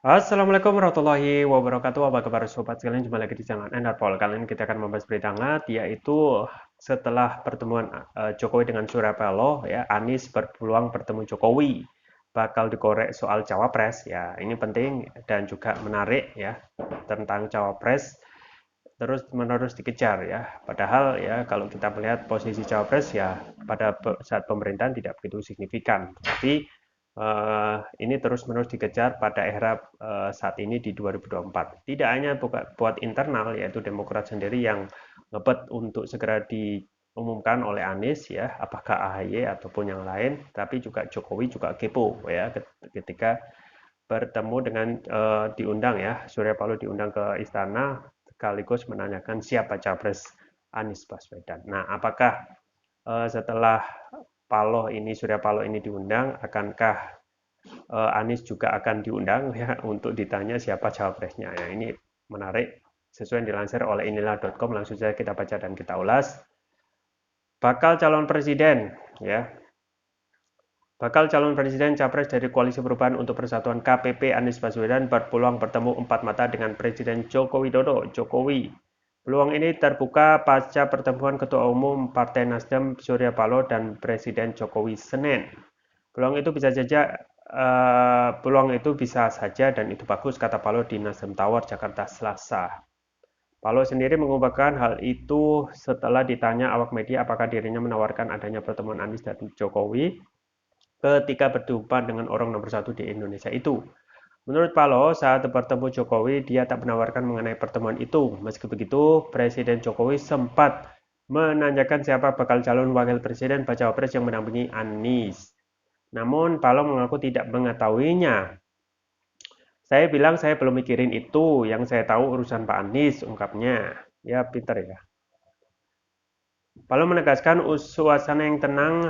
Assalamualaikum warahmatullahi wabarakatuh. Apa kabar sobat sekalian? Jumpa lagi di channel Endarpol. Kali ini kita akan membahas berita hangat, yaitu setelah pertemuan Jokowi dengan Surya Paloh, ya Anies berpeluang bertemu Jokowi. Bakal dikorek soal cawapres, ya ini penting dan juga menarik ya tentang cawapres terus menerus dikejar ya. Padahal ya kalau kita melihat posisi cawapres ya pada saat pemerintahan tidak begitu signifikan, tapi ini terus-menerus dikejar pada era saat ini di 2024. Tidak hanya buat internal, yaitu Demokrat sendiri yang ngebet untuk segera diumumkan oleh Anies ya, apakah AHY ataupun yang lain, tapi juga Jokowi juga kepo ya ketika bertemu dengan diundang ya, Surya Paloh diundang ke istana sekaligus menanyakan siapa capres Anies Baswedan. Nah, apakah setelah Surya Paloh ini diundang, akankah Anies juga akan diundang ya untuk ditanya siapa cawapresnya. Ya, ini menarik sesuai yang dilansir oleh inilah.com. Langsung saja kita baca dan kita ulas. Bakal calon presiden ya. Bakal calon presiden capres dari Koalisi Perubahan untuk Persatuan KPP Anies Baswedan berpeluang bertemu empat mata dengan Presiden Joko Widodo. Jokowi. Peluang ini terbuka pasca pertemuan Ketua Umum Partai Nasdem Surya Paloh dan Presiden Jokowi Senin. Peluang itu bisa saja dan itu bagus, kata Paloh di Nasdem Tower Jakarta Selasa. Paloh sendiri mengungkapkan hal itu setelah ditanya awak media apakah dirinya menawarkan adanya pertemuan Anies dan Jokowi ketika berjumpa dengan orang nomor satu di Indonesia itu. Menurut Paloh, saat bertemu Jokowi, dia tak menawarkan mengenai pertemuan itu. Meski begitu, Presiden Jokowi sempat menanyakan siapa bakal calon wakil presiden bacawa pres yang mendampingi Anies. Namun, Paloh mengaku tidak mengetahuinya. Saya bilang saya belum mikirin itu, yang saya tahu urusan Pak Anies, ungkapnya. Ya, pinter ya. Paloh menegaskan suasana yang tenang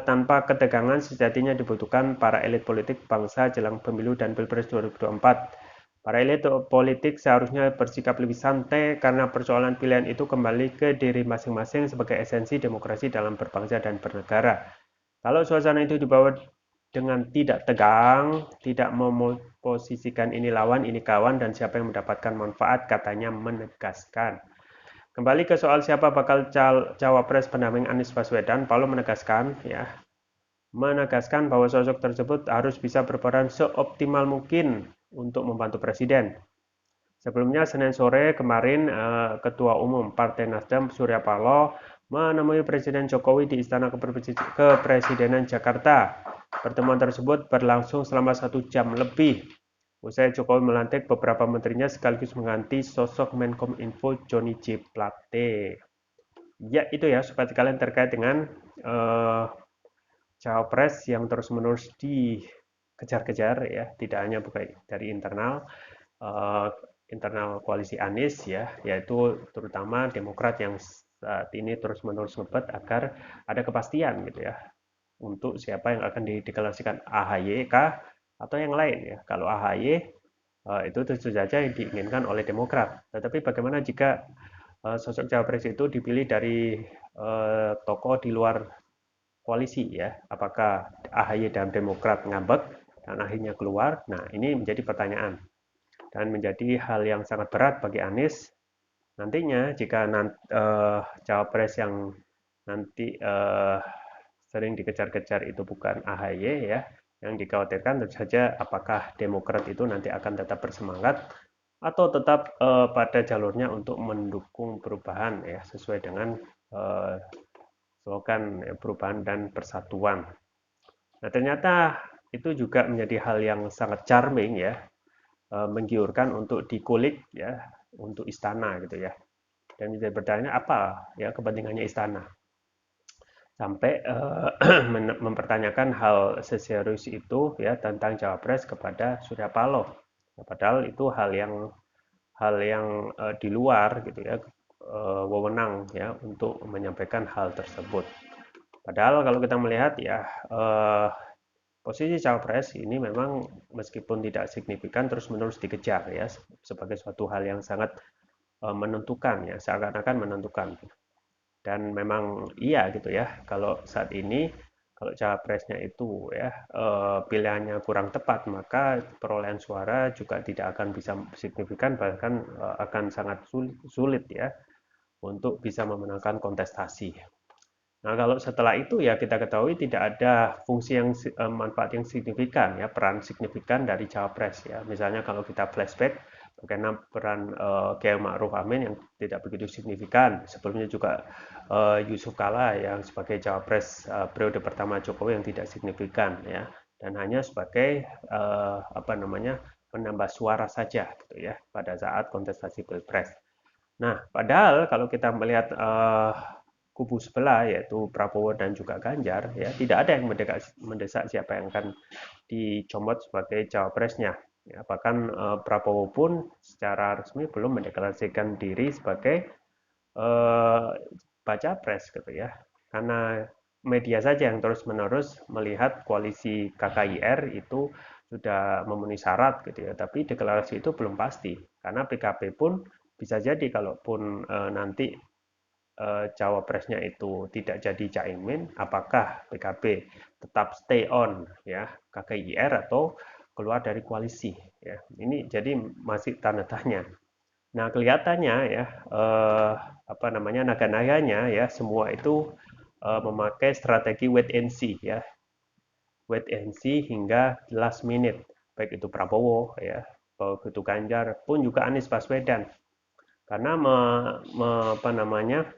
tanpa ketegangan sejatinya dibutuhkan para elit politik bangsa jelang pemilu dan pilpres 2024. Para elit politik seharusnya bersikap lebih santai karena persoalan pilihan itu kembali ke diri masing-masing sebagai esensi demokrasi dalam berbangsa dan bernegara. Kalau suasana itu dibawa dengan tidak tegang, tidak memposisikan ini lawan, ini kawan, dan siapa yang mendapatkan manfaat, katanya menegaskan. Kembali ke soal siapa bakal cawapres pendamping Anies Baswedan, Paulo menegaskan bahwa sosok tersebut harus bisa berperan seoptimal mungkin untuk membantu presiden. Sebelumnya Senin sore kemarin Ketua Umum Partai Nasdem Surya Paloh menemui Presiden Jokowi di Istana Kepresidenan Jakarta. Pertemuan tersebut berlangsung selama 1 jam lebih. Usai Jokowi melantik beberapa menterinya sekaligus mengganti sosok Menkominfo Johnny G. Plate. Ya itu ya sobat sekalian terkait dengan uh, cawapres yang terus-menerus dikejar-kejar ya, tidak hanya bukan dari uh, internal koalisi Anies ya, yaitu terutama Demokrat yang saat ini terus-menerus ngebet agar ada kepastian gitu ya untuk siapa yang akan dideklarasikan AHY kah atau yang lain ya. Kalau AHY itu tentu saja yang diinginkan oleh Demokrat. Tetapi bagaimana jika sosok cawapres itu dipilih dari tokoh di luar koalisi ya? Apakah AHY dan Demokrat ngambek dan akhirnya keluar? Nah, ini menjadi pertanyaan dan menjadi hal yang sangat berat bagi Anies nantinya jika cawapres yang nanti sering dikejar-kejar itu bukan AHY ya, yang dikhawatirkan tentu saja apakah Demokrat itu nanti akan tetap bersemangat atau tetap pada jalurnya untuk mendukung perubahan ya sesuai dengan uh, slogan perubahan dan persatuan. Nah ternyata itu juga menjadi hal yang sangat charming ya, menggiurkan untuk dikulik ya untuk istana gitu ya. Dan menjadi bertanya apa ya kepentingannya istana sampai mempertanyakan hal seserius itu ya tentang cawapres kepada Surya Paloh. Nah, padahal itu hal yang di luar gitu ya wewenang ya untuk menyampaikan hal tersebut. Padahal kalau kita melihat ya posisi cawapres ini memang meskipun tidak signifikan terus-menerus dikejar ya sebagai suatu hal yang sangat menentukan ya seakan-akan menentukan. Dan memang iya gitu ya kalau saat ini kalau cawapresnya itu ya pilihannya kurang tepat, maka perolehan suara juga tidak akan bisa signifikan, bahkan akan sangat sulit ya untuk bisa memenangkan kontestasi. Nah, kalau setelah itu ya kita ketahui tidak ada fungsi yang manfaat yang signifikan ya, peran signifikan dari cawapres ya. Misalnya kalau kita flashback bagaimana peran Kiai Ma'ruf Amin yang tidak begitu signifikan. Sebelumnya juga Yusuf Kala yang sebagai cawapres periode pertama Jokowi yang tidak signifikan ya, dan hanya sebagai apa namanya, penambah suara saja gitu ya pada saat kontestasi Pilpres. Nah, padahal kalau kita melihat kubu sebelah yaitu Prabowo dan juga Ganjar ya, tidak ada yang mendesak siapa yang akan dicomot sebagai cawapresnya ya, bahkan Prabowo pun secara resmi belum mendeklarasikan diri sebagai baca pres gitu ya, karena media saja yang terus-menerus melihat koalisi KKIR itu sudah memenuhi syarat gitu ya, tapi deklarasi itu belum pasti karena PKB pun bisa jadi kalaupun nanti cawapresnya itu tidak jadi Caimin, apakah PKB tetap stay on ya KKIR atau keluar dari koalisi ya. Ini jadi masih tanda tanya. Nah, kelihatannya ya apa namanya, naga-naganya ya semua itu memakai strategi wait and see ya. Wait and see hingga last minute. Baik itu Prabowo ya, baik itu Ganjar pun juga Anies Baswedan. Karena apa namanya,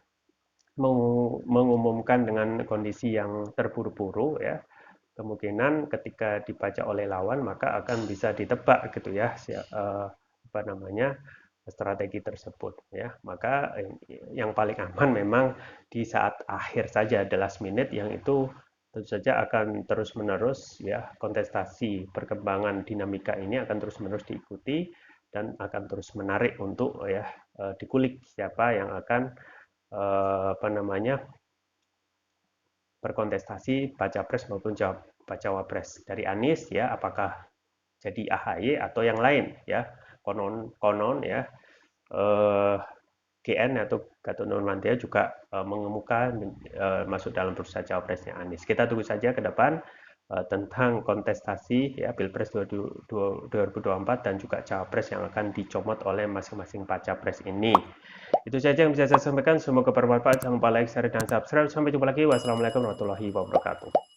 mengumumkan dengan kondisi yang terburu-buru ya, kemungkinan ketika dibaca oleh lawan maka akan bisa ditebak gitu ya apa namanya, strategi tersebut ya. Maka yang paling aman memang di saat akhir saja, the last minute, yang itu tentu saja akan terus-menerus ya, kontestasi perkembangan dinamika ini akan terus-menerus diikuti dan akan terus menarik untuk ya dikulik siapa yang akan apa namanya, berkontestasi baca pres maupun bacawa pres dari Anies ya, apakah jadi AHY atau yang lain ya. Konon ya GN atau Gatot Nurmantio juga mengemuka masuk dalam bursa cawapresnya Anies. Kita tunggu saja ke depan tentang kontestasi ya Pilpres 2024 dan juga cawapres yang akan dicomot oleh masing-masing baca pres ini. Itu saja yang bisa saya sampaikan. Semoga bermanfaat. Jangan lupa like, share, dan subscribe. Sampai jumpa lagi. Wassalamualaikum warahmatullahi wabarakatuh.